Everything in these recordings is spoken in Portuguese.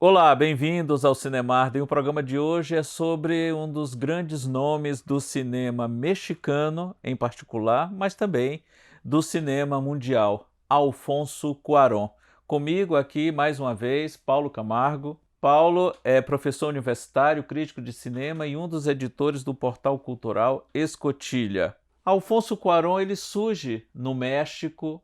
Olá, bem-vindos ao Cinemark. O programa de hoje é sobre um dos grandes nomes do cinema mexicano, em particular, mas também do cinema mundial, Alfonso Cuarón. Comigo aqui, mais uma vez, Paulo Camargo. Paulo é professor universitário, crítico de cinema e um dos editores do portal cultural Escotilha. Alfonso Cuarón ele surge no México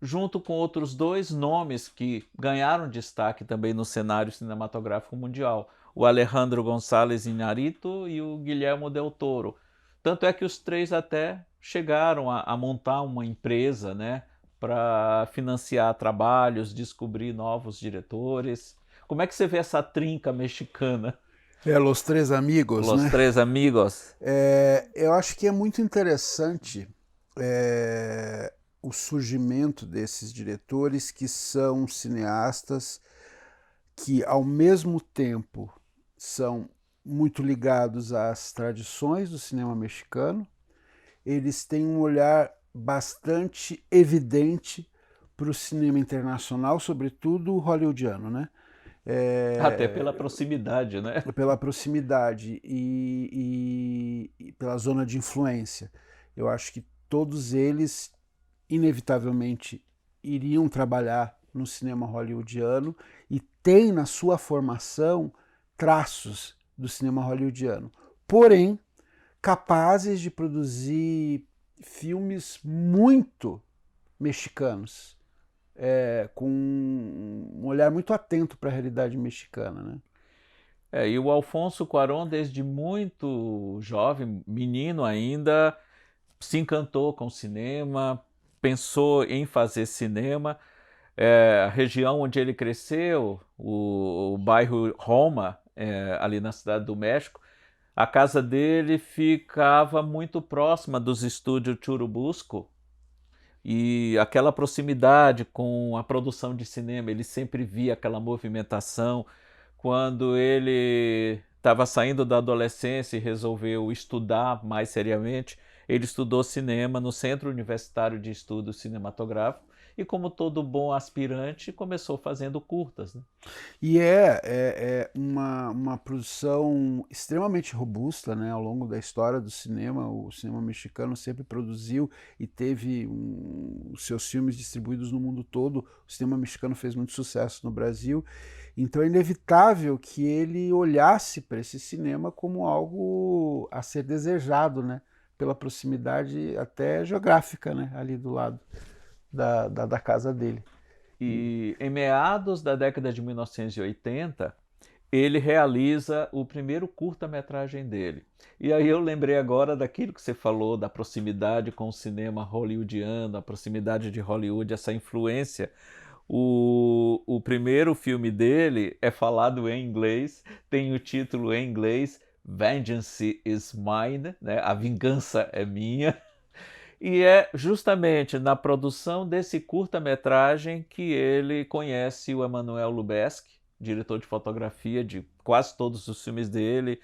junto com outros dois nomes que ganharam destaque também no cenário cinematográfico mundial, o Alejandro González Iñárritu e o Guillermo del Toro. Tanto é que os três até chegaram a montar uma empresa, né, para financiar trabalhos, descobrir novos diretores. Como é que você vê essa trinca mexicana? Los Três Amigos, Los né? Tres Amigos. Eu acho que é muito interessante o surgimento desses diretores que são cineastas que, ao mesmo tempo, são muito ligados às tradições do cinema mexicano. Eles têm um olhar bastante evidente para o cinema internacional, sobretudo o hollywoodiano, né? Até pela proximidade, né? Pela proximidade e pela zona de influência. Eu acho que todos eles, inevitavelmente, iriam trabalhar no cinema hollywoodiano e têm na sua formação traços do cinema hollywoodiano. Porém, capazes de produzir filmes muito mexicanos, com um olhar muito atento para a realidade mexicana, né? E o Alfonso Cuarón, desde muito jovem, menino ainda, se encantou com o cinema, pensou em fazer cinema. A região onde ele cresceu, o bairro Roma, ali na cidade do México, a casa dele ficava muito próxima dos estúdios Churubusco, e aquela proximidade com a produção de cinema, ele sempre via aquela movimentação. Quando ele estava saindo da adolescência e resolveu estudar mais seriamente, ele estudou cinema no Centro Universitário de Estudos Cinematográficos e, como todo bom aspirante, começou fazendo curtas, né? E é uma produção extremamente robusta, né? Ao longo da história do cinema, o cinema mexicano sempre produziu e teve os seus filmes distribuídos no mundo todo. O cinema mexicano fez muito sucesso no Brasil, então é inevitável que ele olhasse para esse cinema como algo a ser desejado, né? Pela proximidade até geográfica, né? Ali do lado da casa dele. E em meados da década de 1980, ele realiza o primeiro curta-metragem dele. E aí eu lembrei agora daquilo que você falou, da proximidade com o cinema hollywoodiano, a proximidade de Hollywood, essa influência. O primeiro filme dele é falado em inglês, tem o título em inglês, Vengeance is Mine, né? A vingança é minha. E é justamente na produção desse curta-metragem que ele conhece o Emmanuel Lubezki, diretor de fotografia de quase todos os filmes dele,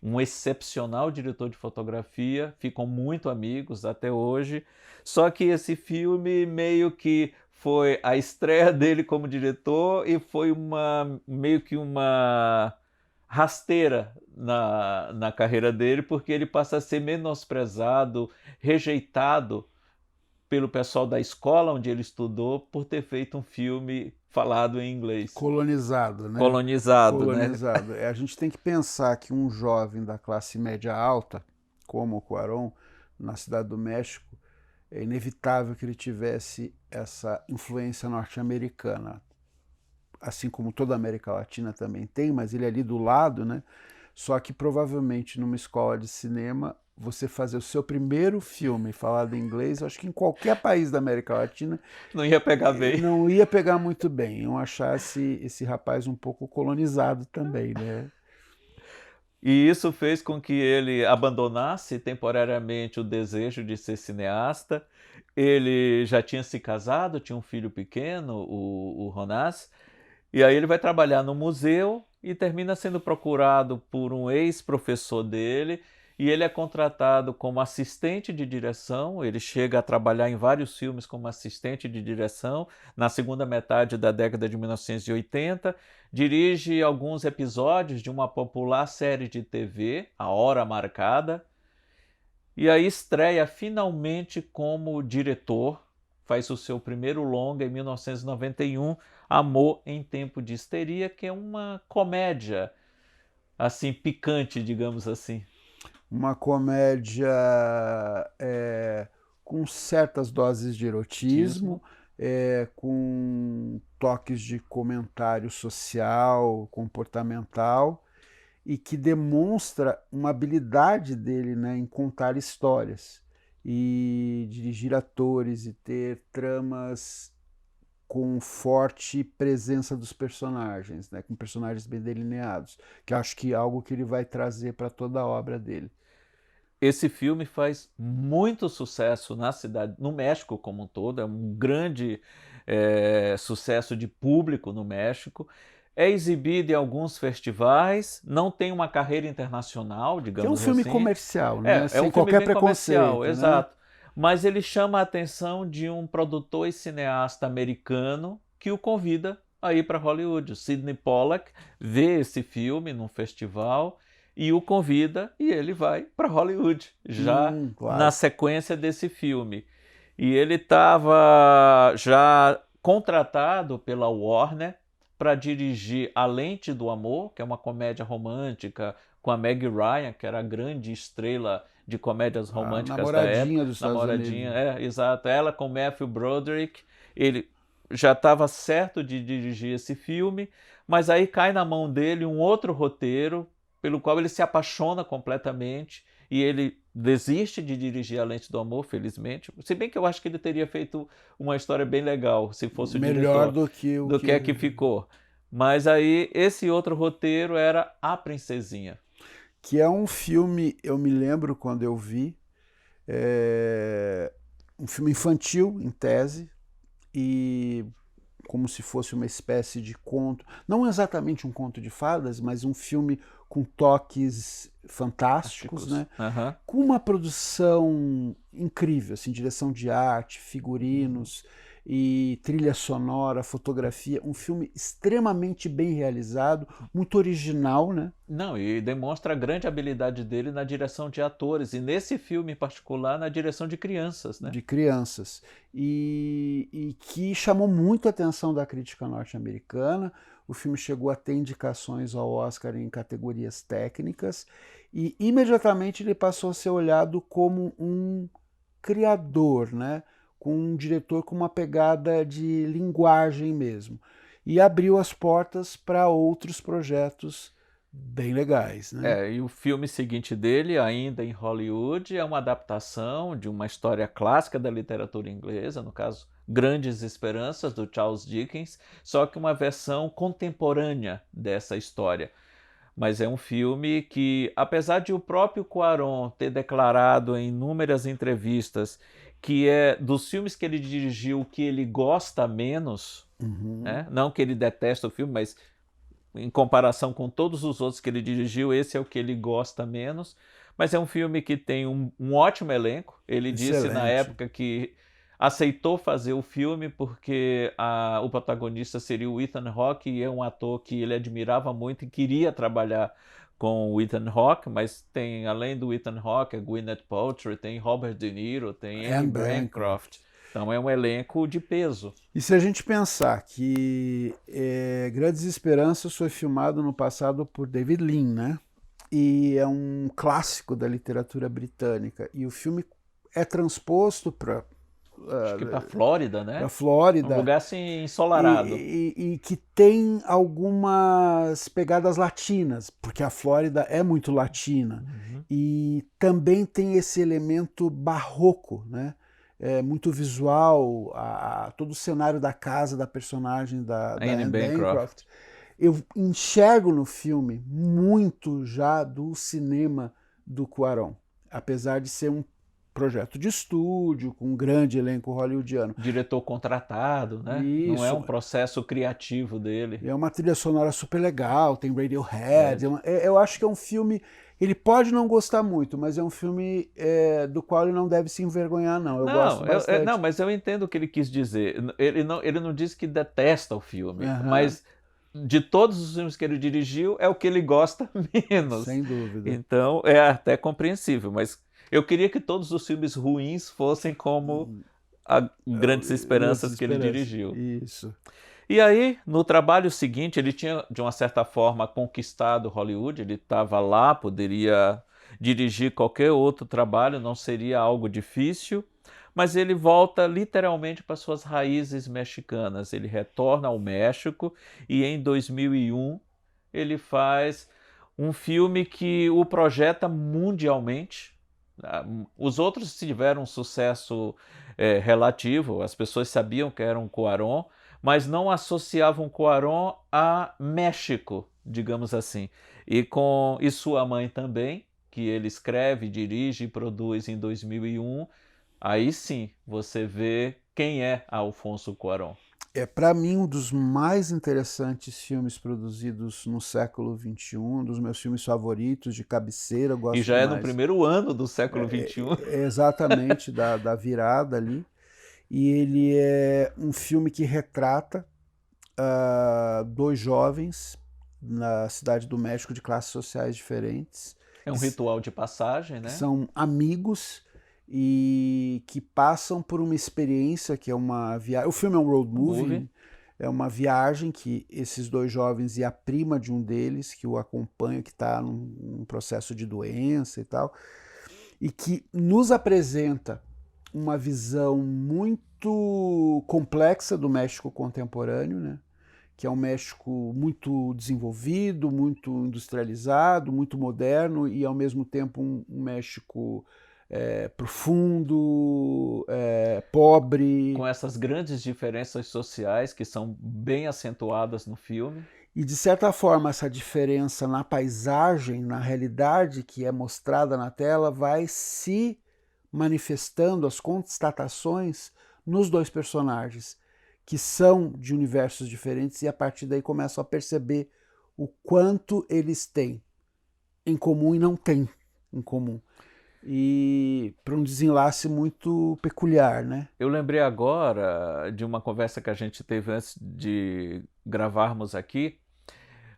um excepcional diretor de fotografia, ficam muito amigos até hoje. Só que esse filme meio que foi a estreia dele como diretor e foi meio que uma rasteira na carreira dele, porque ele passa a ser menosprezado, rejeitado pelo pessoal da escola onde ele estudou por ter feito um filme falado em inglês. Colonizado, né? Colonizado, né? Colonizado. A gente tem que pensar que um jovem da classe média alta, como o Cuarón, na Cidade do México, é inevitável que ele tivesse essa influência norte-americana, assim como toda a América Latina também tem, mas ele é ali do lado, né? Só que provavelmente numa escola de cinema, você fazer o seu primeiro filme falado em inglês, eu acho que em qualquer país da América Latina Não ia pegar bem. não ia pegar muito bem. Iam achar esse rapaz um pouco colonizado também, né? E isso fez com que ele abandonasse temporariamente o desejo de ser cineasta. Ele já tinha se casado, tinha um filho pequeno, o Ronás, e aí ele vai trabalhar no museu e termina sendo procurado por um ex-professor dele e ele é contratado como assistente de direção. Ele chega a trabalhar em vários filmes como assistente de direção na segunda metade da década de 1980. Dirige alguns episódios de uma popular série de TV, A Hora Marcada, e aí estreia finalmente como diretor. Faz o seu primeiro longa em 1991, Amor em Tempo de Histeria, que é uma comédia assim picante, digamos assim. Uma comédia com certas doses de erotismo, com toques de comentário social, comportamental, e que demonstra uma habilidade dele, né, em contar histórias e dirigir atores e ter tramas com forte presença dos personagens, né, com personagens bem delineados, que acho que é algo que ele vai trazer para toda a obra dele. Esse filme faz muito sucesso na cidade, no México como um todo, é um grande sucesso de público no México. É exibido em alguns festivais, não tem uma carreira internacional, Que é um digamos filme assim. comercial, né? É Sem um filme qualquer bem comercial, preconceito, né? exato. Mas ele chama a atenção de um produtor e cineasta americano que o convida a ir para Hollywood. O Sidney Pollack vê esse filme num festival e o convida e ele vai para Hollywood, já na Claro. sequência desse filme. E ele estava já contratado pela Warner para dirigir A Lente do Amor, que é uma comédia romântica com a Meg Ryan, que era a grande estrela de comédias A românticas da namoradinha época. dos Estados Namoradinha, Unidos. exato. Ela com Matthew Broderick. Ele já estava certo de dirigir esse filme, mas aí cai na mão dele um outro roteiro pelo qual ele se apaixona completamente e ele desiste de dirigir A Lente do Amor, felizmente. Se bem que eu acho que ele teria feito uma história bem legal se fosse o Melhor diretor, do que o do que é que ficou. Mas aí esse outro roteiro era A Princesinha. Que é um filme, eu me lembro quando eu vi, um filme infantil, em tese, e como se fosse uma espécie de conto, não exatamente um conto de fadas, mas um filme com toques fantásticos, né? Uhum. Com uma produção incrível, assim, direção de arte, figurinos e trilha sonora, fotografia, um filme extremamente bem realizado, muito original, né? Não, e demonstra a grande habilidade dele na direção de atores, e nesse filme em particular, na direção de crianças, né? De crianças, e que chamou muito a atenção da crítica norte-americana. O filme chegou a ter indicações ao Oscar em categorias técnicas, e imediatamente ele passou a ser olhado como um criador, né? Com um diretor com uma pegada de linguagem mesmo. E abriu as portas para outros projetos bem legais, né? E o filme seguinte dele, ainda em Hollywood, é uma adaptação de uma história clássica da literatura inglesa, no caso, Grandes Esperanças, do Charles Dickens, só que uma versão contemporânea dessa história. Mas é um filme que, apesar de o próprio Cuarón ter declarado em inúmeras entrevistas que é dos filmes que ele dirigiu que ele gosta menos, né? Não que ele detesta o filme, mas em comparação com todos os outros que ele dirigiu, esse é o que ele gosta menos. Mas é um filme que tem um ótimo elenco. Ele disse na Excelente. época que aceitou fazer o filme porque o protagonista seria o Ethan Hawke, e é um ator que ele admirava muito e queria trabalhar com o Ethan Hawke, mas tem, além do Ethan Hawke, a Gwyneth Paltrow, tem Robert De Niro, tem Anne Anne Bancroft. Então é um elenco de peso. E se a gente pensar que Grandes Esperanças foi filmado no passado por David Lean, né? E é um clássico da literatura britânica. E o filme é transposto para Acho que para Flórida, né? para Flórida. Um lugar assim ensolarado. E que tem algumas pegadas latinas, porque a Flórida é muito latina. E também tem esse elemento barroco, né? Muito visual, todo o cenário da casa da personagem da Anne Anne Bancroft. Bancroft. Eu enxergo no filme muito já do cinema do Cuarón, apesar de ser um projeto de estúdio, com um grande elenco hollywoodiano. Diretor contratado, né? Não é um processo criativo dele. É uma trilha sonora super legal, tem Radiohead. Eu acho que é um filme... Ele pode não gostar muito, mas é um filme do qual ele não deve se envergonhar, não. Eu gosto bastante. Não, mas eu entendo o que ele quis dizer. Ele não disse que detesta o filme, mas de todos os filmes que ele dirigiu, é o que ele gosta menos. Sem dúvida. Então, é até compreensível, mas eu queria que todos os filmes ruins fossem como Grandes Esperanças que ele dirigiu. Isso. E aí, no trabalho seguinte, ele tinha, de uma certa forma, conquistado Hollywood, ele estava lá, poderia dirigir qualquer outro trabalho, não seria algo difícil, mas ele volta literalmente para suas raízes mexicanas. Ele retorna ao México e em 2001 ele faz um filme que o projeta mundialmente. Os outros tiveram um sucesso relativo, as pessoas sabiam que era um Cuarón, mas não associavam Cuarón a México, digamos assim. E sua mãe também, que ele escreve, dirige e produz em 2001, aí sim você vê quem é Alfonso Cuarón. É, para mim, um dos mais interessantes filmes produzidos no século XXI, um dos meus filmes favoritos, de cabeceira, eu gosto E já demais. é no primeiro ano do século XXI. Exatamente, da virada ali. E ele é um filme que retrata dois jovens na cidade do México de classes sociais diferentes. É um ritual de passagem, né? São amigos e que passam por uma experiência que é uma viagem. O filme é um road movie. É uma viagem que esses dois jovens e a prima de um deles, que o acompanha, que está num processo de doença e tal, e que nos apresenta uma visão muito complexa do México contemporâneo, né? Que é um México muito desenvolvido, muito industrializado, muito moderno e, ao mesmo tempo, um México profundo, pobre. Com essas grandes diferenças sociais que são bem acentuadas no filme. E, de certa forma, essa diferença na paisagem, na realidade que é mostrada na tela, vai se manifestando as constatações nos dois personagens, que são de universos diferentes, e a partir daí começam a perceber o quanto eles têm em comum e não têm em comum. E para um desenlace muito peculiar, né? Eu lembrei agora de uma conversa que a gente teve antes de gravarmos aqui,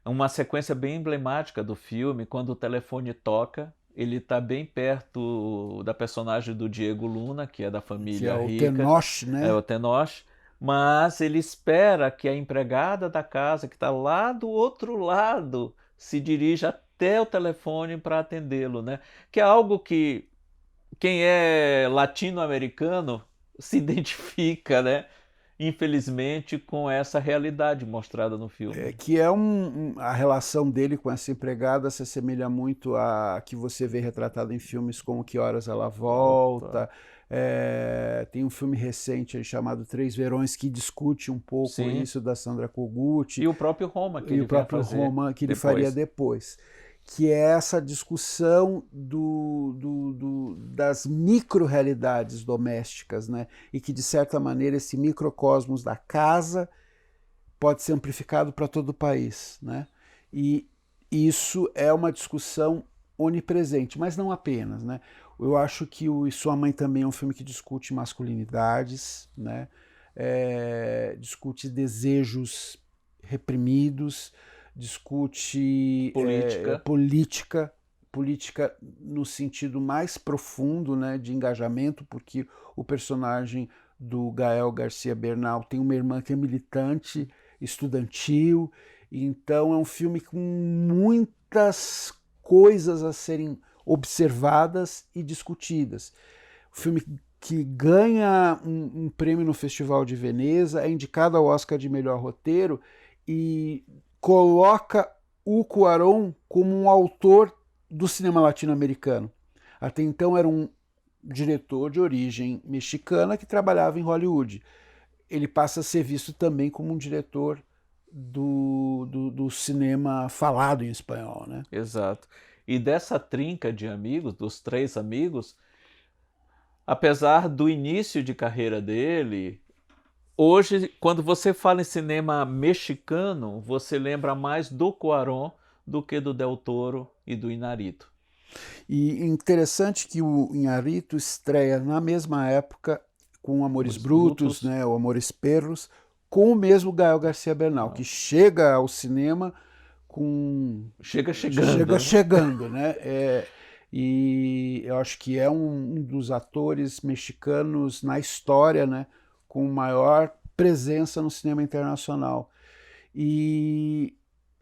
uma sequência bem emblemática do filme, quando o telefone toca, ele está bem perto da personagem do Diego Luna, que é da família rica. Que é o Tenoch, né? É o Tenoch, mas ele espera que a empregada da casa, que está lá do outro lado, se dirija até o telefone para atendê-lo, né? Que é algo que quem é latino-americano se identifica, né? Infelizmente, com essa realidade mostrada no filme. Que é a relação dele com essa empregada se assemelha muito a que você vê retratado em filmes como Que Horas Ela Volta. Tem um filme recente aí chamado Três Verões que discute um pouco isso, da Sandra Kogut. E o próprio Roma, que ele faria depois. Que é essa discussão das micro-realidades domésticas, né? E que, de certa maneira, esse microcosmos da casa pode ser amplificado para todo o país, né? E isso é uma discussão onipresente, mas não apenas, né? Eu acho que E Sua Mãe também é um filme que discute masculinidades, né? Discute desejos reprimidos, discute política no sentido mais profundo, né, de engajamento, porque o personagem do Gael Garcia Bernal tem uma irmã que é militante estudantil, então é um filme com muitas coisas a serem observadas e discutidas. O filme que ganha um prêmio no Festival de Veneza, é indicado ao Oscar de melhor roteiro e coloca o Cuarón como um autor do cinema latino-americano. Até então era um diretor de origem mexicana que trabalhava em Hollywood. Ele passa a ser visto também como um diretor do cinema falado em espanhol, né? Exato. E dessa trinca de amigos, dos três amigos, apesar do início de carreira dele, hoje, quando você fala em cinema mexicano, você lembra mais do Cuarón do que do Del Toro e do Iñárritu. E interessante que o Iñárritu estreia na mesma época com Amores Amores Brutos, Brutos. né, ou Amores Perros, com o mesmo Gael García Bernal, que chega ao cinema com... Chega chegando, né? chegando, né? E eu acho que é um dos atores mexicanos na história, né, com maior presença no cinema internacional. E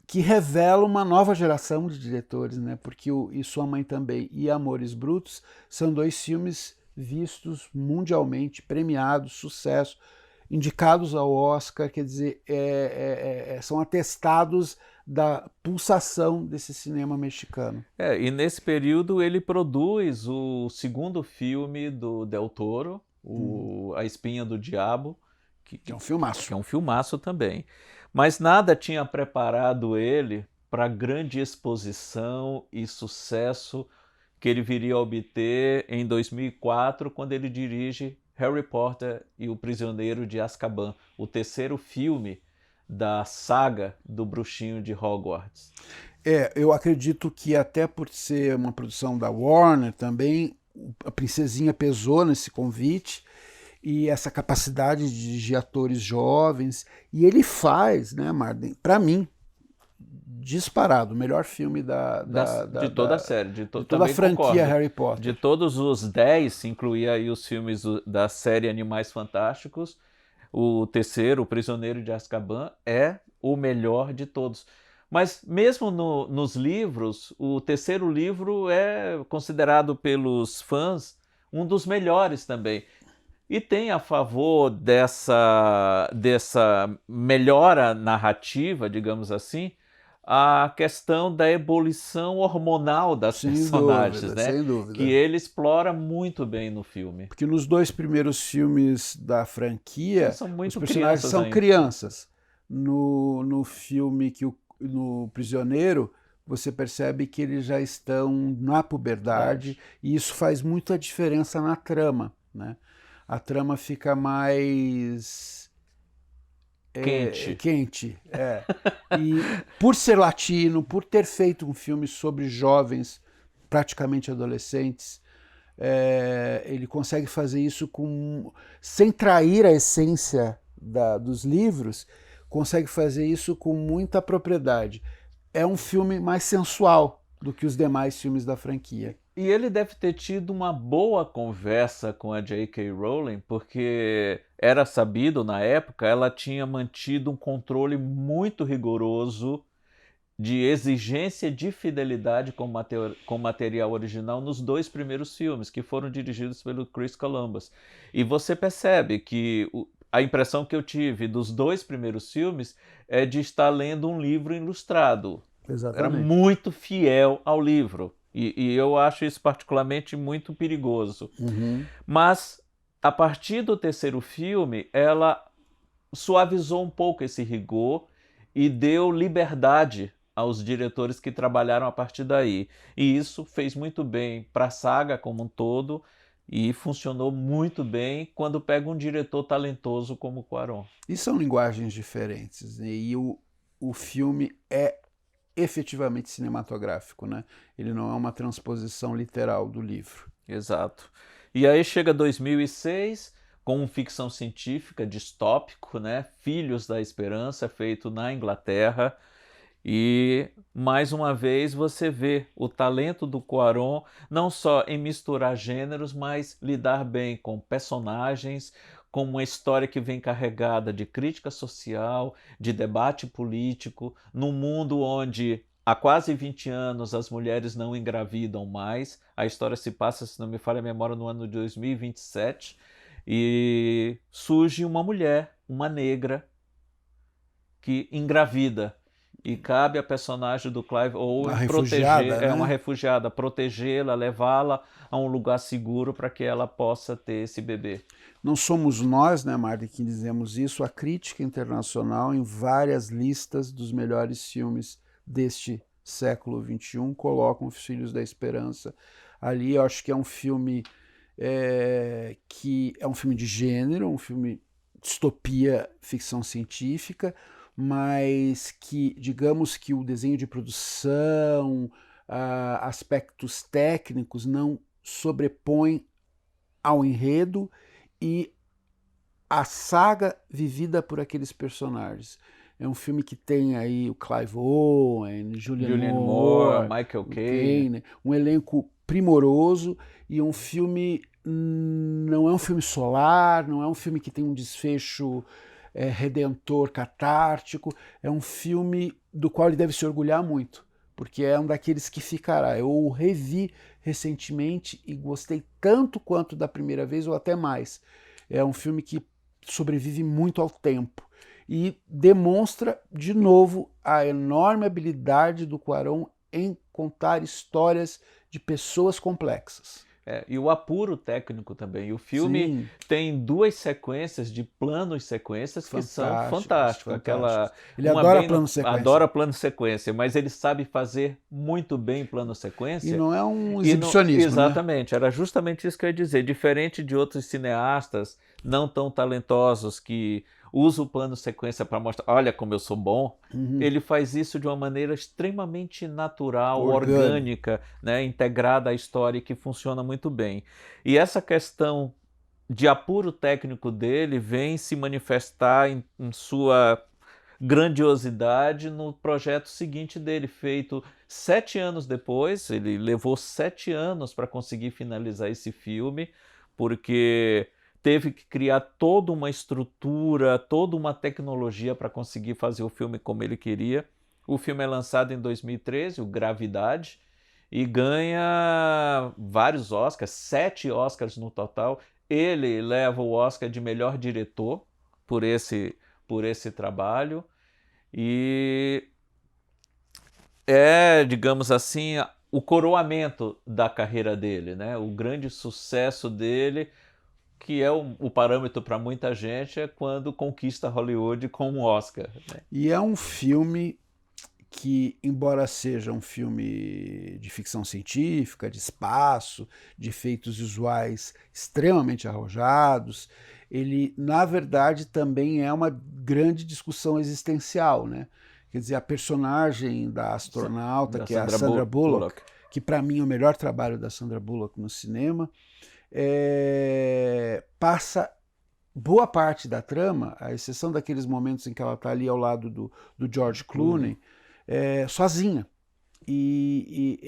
que revela uma nova geração de diretores, né? Porque E Sua Mãe Também e Amores Brutos são dois filmes vistos mundialmente, premiados, sucesso, indicados ao Oscar, quer dizer, são atestados da pulsação desse cinema mexicano. E nesse período ele produz o segundo filme do Del Toro, A Espinha do Diabo, Que é um filmaço. que é um filmaço também. Mas nada tinha preparado ele para a grande exposição e sucesso que ele viria a obter em 2004, quando ele dirige Harry Potter e o Prisioneiro de Azkaban, o terceiro filme da saga do Bruxinho de Hogwarts. Eu acredito que até por ser uma produção da Warner também, a Princesinha pesou nesse convite, e essa capacidade de dirigir atores jovens, e ele faz, né, Marden, para mim, disparado, o melhor filme De toda a série, de toda a franquia concordo. Harry Potter. De todos os 10, se incluir aí os filmes da série Animais Fantásticos, o terceiro, O Prisioneiro de Azkaban, é o melhor de todos. Mas mesmo nos livros, o terceiro livro é considerado pelos fãs um dos melhores também. E tem a favor dessa melhora narrativa, digamos assim, a questão da ebulição hormonal das Sem personagens, dúvida, né? sem dúvida. Que ele explora muito bem no filme. Porque nos dois primeiros filmes da franquia, Eles são muito os personagens crianças são ainda. crianças. No filme no Prisioneiro, você percebe que eles já estão na puberdade, e isso faz muita diferença na trama, né? A trama fica mais quente. E por ser latino, por ter feito um filme sobre jovens, praticamente adolescentes, ele consegue fazer isso sem trair a essência dos livros, consegue fazer isso com muita propriedade. É um filme mais sensual do que os demais filmes da franquia. E ele deve ter tido uma boa conversa com a J.K. Rowling, porque era sabido na época, ela tinha mantido um controle muito rigoroso de exigência de fidelidade com o material original nos dois primeiros filmes, que foram dirigidos pelo Chris Columbus. E você percebe que a impressão que eu tive dos dois primeiros filmes é de estar lendo um livro ilustrado. Exatamente. Era muito fiel ao livro. E eu acho isso particularmente muito perigoso. Mas, a partir do terceiro filme, ela suavizou um pouco esse rigor e deu liberdade aos diretores que trabalharam a partir daí. E isso fez muito bem para a saga como um todo e funcionou muito bem quando pega um diretor talentoso como Cuarón. E são linguagens diferentes, né? E o filme é efetivamente cinematográfico, né? Ele não é uma transposição literal do livro. Exato. E aí chega 2006 com ficção científica distópico, né? Filhos da Esperança, feito na Inglaterra. E mais uma vez você vê o talento do Cuarón não só em misturar gêneros, mas lidar bem com personagens, com uma história que vem carregada de crítica social, de debate político, num mundo onde há quase 20 anos as mulheres não engravidam mais. A história se passa, se não me falha a memória, no ano de 2027, e surge uma mulher, uma negra, que engravida. E cabe a personagem do Clive Owen proteger, né? uma refugiada, protegê-la, levá-la a um lugar seguro para que ela possa ter esse bebê. Não somos nós, né, Marta, que dizemos isso. A crítica internacional, em várias listas dos melhores filmes deste século XXI, colocam Os Filhos da Esperança ali. Eu acho que é um filme que é um filme de gênero, um filme distopia, ficção científica, mas que, digamos que o desenho de produção, aspectos técnicos não sobrepõem ao enredo e a saga vivida por aqueles personagens. É um filme que tem aí o Clive Owen, Julianne Moore, Michael Caine, um elenco primoroso, e um filme não é um filme solar, não é um filme que tem um desfecho redentor, catártico, é um filme do qual ele deve se orgulhar muito, porque é um daqueles que ficará. Eu o revi recentemente e gostei tanto quanto da primeira vez, ou até mais. É um filme que sobrevive muito ao tempo e demonstra de novo a enorme habilidade do Cuarón em contar histórias de pessoas complexas. E o apuro técnico também. O filme Sim. tem 2 sequências de planos sequências que são fantásticos. Ele adora plano sequência. Adora plano sequência, mas ele sabe fazer muito bem plano sequência. E não é um exibicionismo. Exatamente, né? Era justamente isso que eu ia dizer. Diferente de outros cineastas não tão talentosos que usam o plano sequência para mostrar, olha como eu sou bom, ele faz isso de uma maneira extremamente natural, orgânica, né, integrada à história e que funciona muito bem. E essa questão de apuro técnico dele vem se manifestar em sua grandiosidade no projeto seguinte dele, feito 7 anos depois. Ele levou 7 anos para conseguir finalizar esse filme, porque teve que criar toda uma estrutura, toda uma tecnologia para conseguir fazer o filme como ele queria. O filme é lançado em 2013, o Gravidade, e ganha vários Oscars, 7 Oscars no total. Ele leva o Oscar de melhor diretor por esse trabalho, e digamos assim, o coroamento da carreira dele, né? O grande sucesso dele, que é o parâmetro para muita gente, é quando conquista Hollywood com um Oscar, né? E é um filme que, embora seja um filme de ficção científica, de espaço, de efeitos visuais extremamente arrojados, ele, na verdade, também é uma grande discussão existencial, né? Quer dizer, a personagem da astronauta, que é a Sandra Bullock, que para mim é o melhor trabalho da Sandra Bullock no cinema, passa boa parte da trama, à exceção daqueles momentos em que ela está ali ao lado do George Clooney, sozinha. E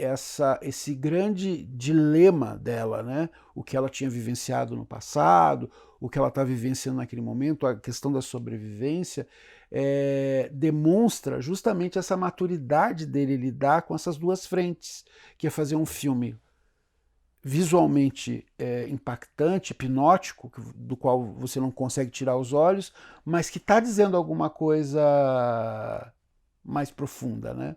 esse grande dilema dela, né? O que ela tinha vivenciado no passado, o que ela está vivenciando naquele momento, a questão da sobrevivência, demonstra justamente essa maturidade dele lidar com essas duas frentes, que é fazer um filme visualmente impactante, hipnótico, do qual você não consegue tirar os olhos, mas que está dizendo alguma coisa mais profunda, né?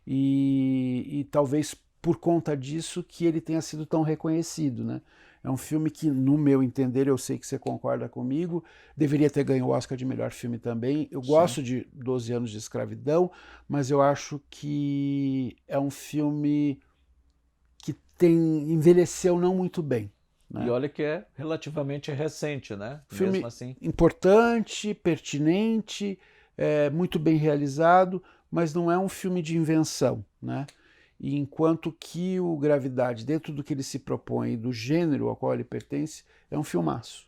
E talvez por conta disso que ele tenha sido tão reconhecido, né? É um filme que, no meu entender, eu sei que você concorda comigo, deveria ter ganho o Oscar de melhor filme também. Eu gosto de 12 Anos de Escravidão, mas eu acho que é um filme que envelheceu não muito bem, né? E olha que é relativamente recente, né? Filme mesmo assim. Importante, pertinente, muito bem realizado, mas não é um filme de invenção, né? E enquanto que o Gravidade, dentro do que ele se propõe e do gênero ao qual ele pertence, é um filmaço.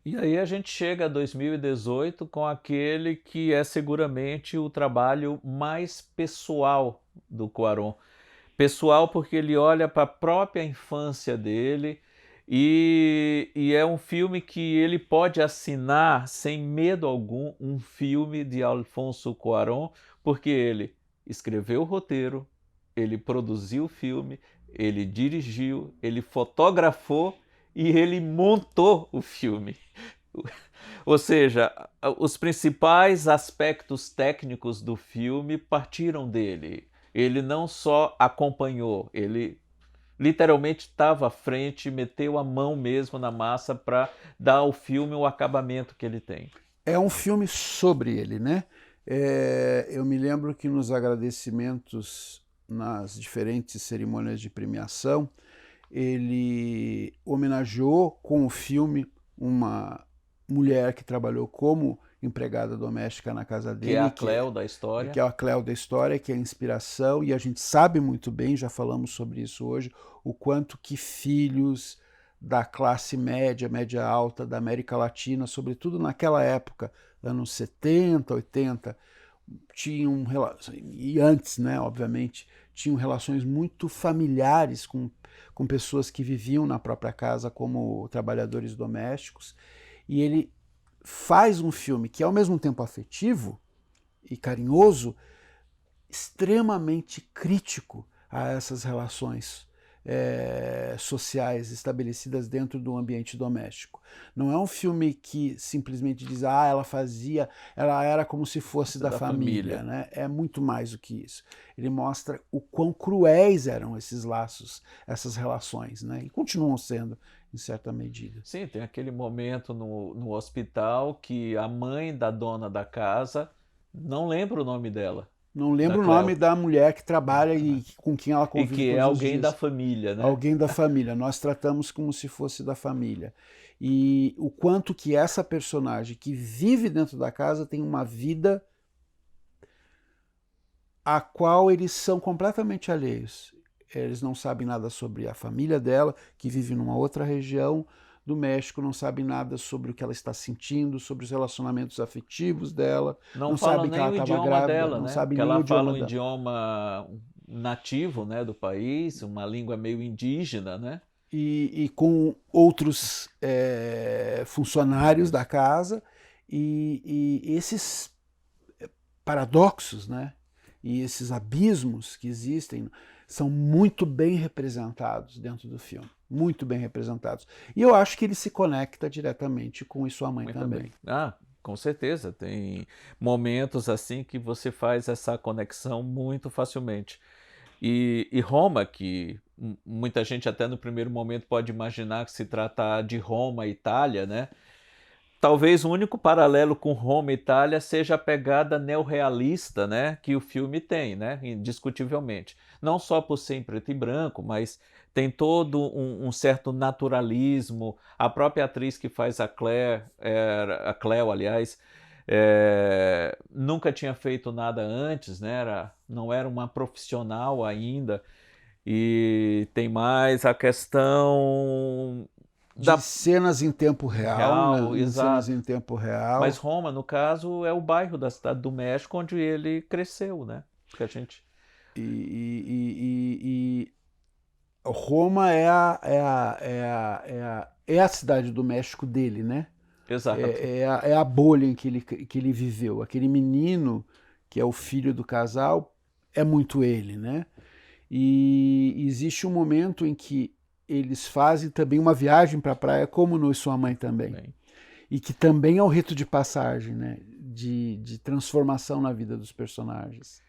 E aí a gente chega a 2018 com aquele que é seguramente o trabalho mais pessoal do Cuarón. Pessoal porque ele olha para a própria infância dele, e é um filme que ele pode assinar sem medo algum, um filme de Alfonso Cuarón, porque ele escreveu o roteiro, ele produziu o filme, ele dirigiu, ele fotografou e ele montou o filme. Ou seja, os principais aspectos técnicos do filme partiram dele. Ele não só acompanhou, ele literalmente estava à frente, meteu a mão mesmo na massa para dar ao filme o acabamento que ele tem. É um filme sobre ele, né? Eu me lembro que nos agradecimentos nas diferentes cerimônias de premiação, ele homenageou com o filme uma mulher que trabalhou como empregada doméstica na casa dele. Que é a Cleo da história. Que é a Cleo da história, que é a inspiração, e a gente sabe muito bem, já falamos sobre isso hoje, o quanto que filhos da classe média, média alta da América Latina, sobretudo naquela época, anos 70, 80, tinham, e antes, né, obviamente, tinham relações muito familiares com pessoas que viviam na própria casa como trabalhadores domésticos, e ele faz um filme que é ao mesmo tempo afetivo e carinhoso, extremamente crítico a essas relações sociais estabelecidas dentro do ambiente doméstico. Não é um filme que simplesmente diz, ela era como se fosse da família. Né? É muito mais do que isso. Ele mostra o quão cruéis eram esses laços, essas relações, né? E continuam sendo, em certa medida. Sim, tem aquele momento no hospital que a mãe da dona da casa, não lembra o nome dela. Não lembro o nome da mulher que trabalha e com quem ela convive todos os dias. E que é alguém da família, né? Alguém da família. Nós tratamos como se fosse da família. E o quanto que essa personagem que vive dentro da casa tem uma vida a qual eles são completamente alheios. Eles não sabem nada sobre a família dela, que vive numa outra região do México, não sabem nada sobre o que ela está sentindo, sobre os relacionamentos afetivos dela, não sabem que ela estava grávida, dela, não né? sabem nem o idioma idioma dela. dela. Idioma nativo, né, do país, uma língua meio indígena, né? E com outros funcionários da casa, e esses paradoxos, né, e esses abismos que existem são muito bem representados dentro do filme, muito bem representados. E eu acho que ele se conecta diretamente com E Sua Mãe também. Ah, com certeza, tem momentos assim que você faz essa conexão muito facilmente. E Roma, que muita gente até no primeiro momento pode imaginar que se trata de Roma, Itália, né? Talvez o único paralelo com Roma e Itália seja a pegada neorrealista, né, que o filme tem, né, indiscutivelmente. Não só por ser em preto e branco, mas tem todo um certo naturalismo. A própria atriz que faz a Cleo, aliás, nunca tinha feito nada antes, né, não era uma profissional ainda. E tem mais a questão de cenas em tempo real, né? Cenas em tempo real. Mas Roma, no caso, é o bairro da cidade do México onde ele cresceu, né? Que a gente... E Roma é a cidade do México dele, né? Exato. É a bolha em que ele viveu. Aquele menino, que é o filho do casal, é muito ele, né? E existe um momento em que eles fazem também uma viagem para a praia, como no E Sua Mãe também. Bem. E que também é um rito de passagem, né? De transformação na vida dos personagens.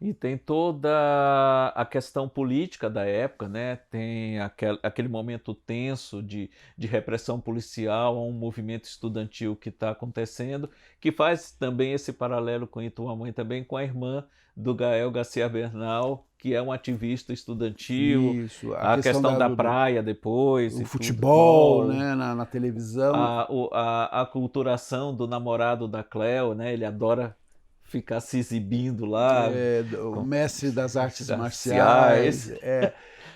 E tem toda a questão política da época, né? Tem aquele momento tenso de repressão policial a um movimento estudantil que está acontecendo, que faz também esse paralelo com E Tua Mãe também, com a irmã do Gael García Bernal, que é um ativista estudantil. Isso, a questão da praia depois. O futebol, né, na televisão. A aculturação do namorado da Cleo, né? Ele adora ficar se exibindo lá. O mestre das artes marciais.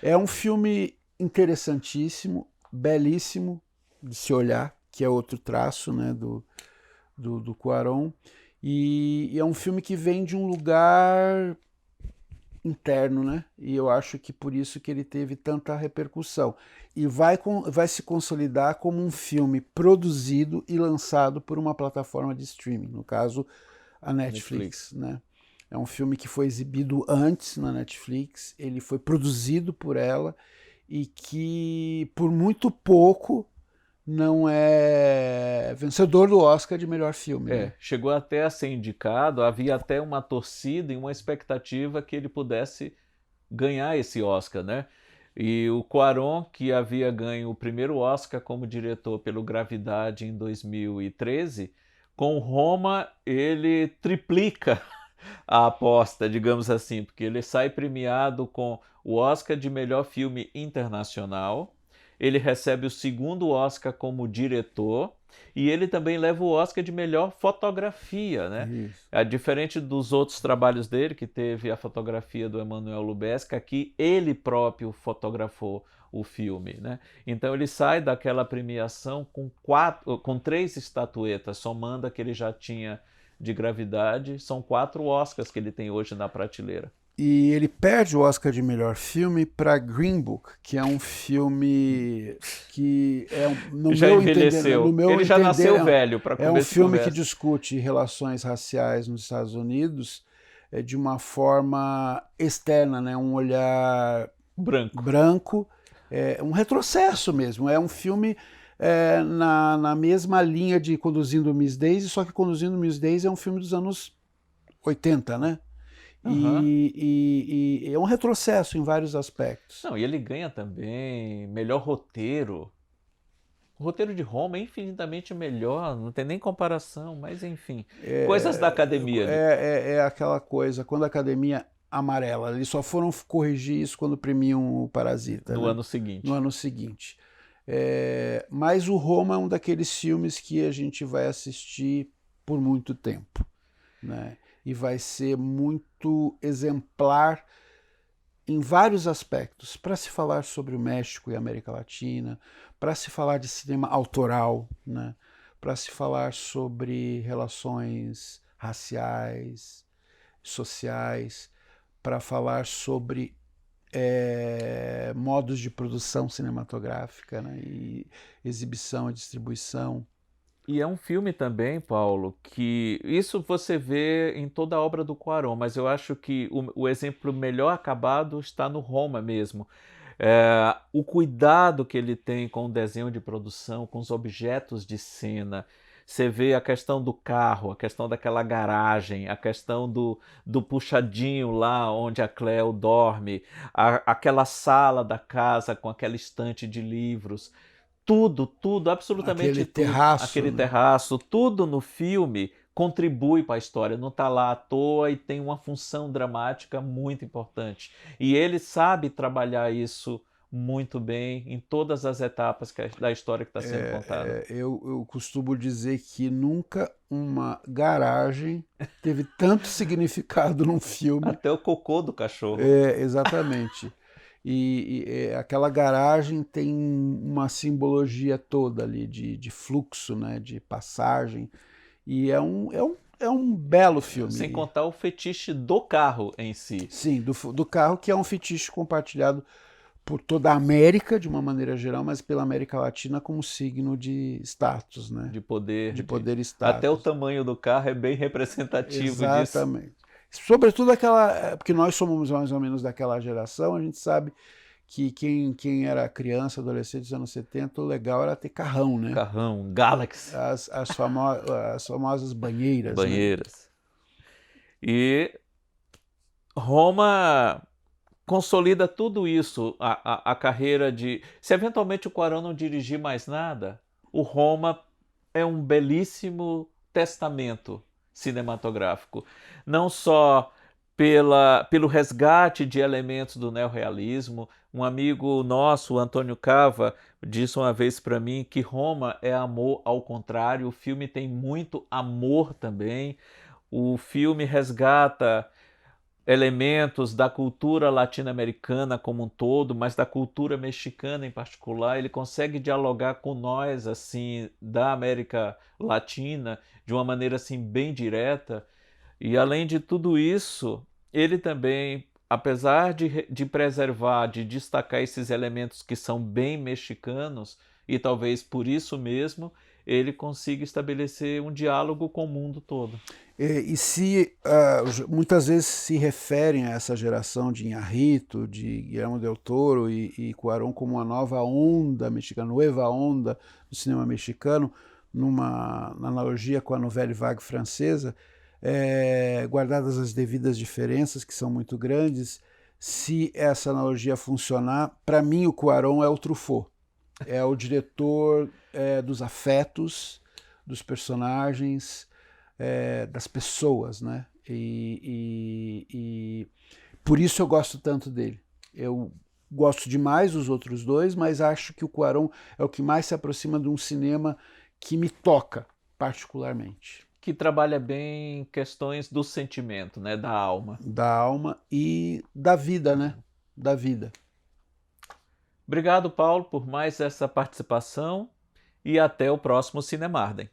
É um filme interessantíssimo, belíssimo de se olhar, que é outro traço, né, do Cuarón. E é um filme que vem de um lugar interno, né? E eu acho que por isso que ele teve tanta repercussão. E vai se consolidar como um filme produzido e lançado por uma plataforma de streaming, no caso, a Netflix, né? É um filme que foi exibido antes na Netflix, ele foi produzido por ela e que, por muito pouco, não é vencedor do Oscar de melhor filme. Né? Chegou até a ser indicado, havia até uma torcida e uma expectativa que ele pudesse ganhar esse Oscar, né? E o Cuarón, que havia ganho o primeiro Oscar como diretor pelo Gravidade em 2013, com Roma ele triplica a aposta, digamos assim, porque ele sai premiado com o Oscar de melhor filme internacional, ele recebe o segundo Oscar como diretor e ele também leva o Oscar de melhor fotografia, né? Isso. Diferente dos outros trabalhos dele, que teve a fotografia do Emmanuel Lubezki, aqui ele próprio fotografou o filme, né? Então ele sai daquela premiação com 3 estatuetas, somando a que ele já tinha de Gravidade, são 4 Oscars que ele tem hoje na prateleira. E ele perde o Oscar de melhor filme para Green Book, que é um filme que no Já meu entender, envelheceu. Ele já nasceu velho para é um começo de filme que conversa. discute relações raciais nos Estados Unidos de uma forma externa, né? Um olhar Branco. branco, um retrocesso mesmo. É um filme na mesma linha de Conduzindo Miss Daisy, só que Conduzindo Miss Daisy é um filme dos anos 80, né? Uhum. E é um retrocesso em vários aspectos. Não, e ele ganha também melhor roteiro. O roteiro de Roma é infinitamente melhor, não tem nem comparação, mas enfim. Coisas da academia ali. É aquela coisa, quando a academia amarela, eles só foram corrigir isso quando premiam o Parasita. No né? ano seguinte. No ano seguinte. Mas o Roma é um daqueles filmes que a gente vai assistir por muito tempo. Né? E vai ser muito exemplar em vários aspectos, para se falar sobre o México e a América Latina, para se falar de cinema autoral, né? Para se falar sobre relações raciais, sociais, para falar sobre modos de produção cinematográfica, né? E exibição e distribuição. E é um filme também, Paulo, que isso você vê em toda a obra do Cuarón, mas eu acho que o exemplo melhor acabado está no Roma mesmo. O cuidado que ele tem com o desenho de produção, com os objetos de cena. Você vê a questão do carro, a questão daquela garagem, a questão do puxadinho lá onde a Cleo dorme, aquela sala da casa com aquela estante de livros. Tudo, Aquele absolutamente tudo. terraço, Aquele né? terraço, tudo no filme contribui para a história, não está lá à toa e tem uma função dramática muito importante. E ele sabe trabalhar isso muito bem em todas as etapas da história que está sendo contada. Eu costumo dizer que nunca uma garagem teve tanto significado num filme. Até o cocô do cachorro. Exatamente. Aquela garagem tem uma simbologia toda ali de fluxo, né, de passagem. E é um belo Sem filme. contar o fetiche do carro em si. Sim, do carro, que é um fetiche compartilhado por toda a América, de uma maneira geral, mas pela América Latina como signo de status, né? De poder. De poder e Até o status. tamanho do carro é bem representativo disso. Exatamente. Sobretudo porque nós somos mais ou menos daquela geração, a gente sabe que quem era criança, adolescente dos anos 70, o legal era ter carrão, né? Carrão, Galaxy. As famosas banheiras, né? Banheiras. E Roma consolida tudo isso, a carreira de... Se eventualmente o Cuarón não dirigir mais nada, o Roma é um belíssimo testamento cinematográfico. Não só pelo resgate de elementos do neorrealismo. Um amigo nosso, o Antônio Cava, disse uma vez para mim que Roma é amor ao contrário. O filme tem muito amor também. O filme resgata elementos da cultura latino-americana como um todo, mas da cultura mexicana em particular. Ele consegue dialogar com nós assim da América Latina de uma maneira assim bem direta. E além de tudo isso, ele também, apesar de preservar, de destacar esses elementos que são bem mexicanos, e talvez por isso mesmo, ele consiga estabelecer um diálogo com o mundo todo. Muitas vezes se referem a essa geração de Iñárritu, de Guillermo del Toro e Cuarón como uma nova onda mexicana, nova onda do cinema mexicano, numa analogia com a Nouvelle Vague francesa, guardadas as devidas diferenças, que são muito grandes. Se essa analogia funcionar, para mim o Cuarón é o Truffaut, é o diretor dos afetos, dos personagens, das pessoas, né? E por isso eu gosto tanto dele. Eu gosto demais dos outros dois, mas acho que o Cuarón é o que mais se aproxima de um cinema que me toca particularmente. Que trabalha bem questões do sentimento, né, da alma. Da alma e da vida, né? Da vida. Obrigado, Paulo, por mais essa participação e até o próximo Cinemarden.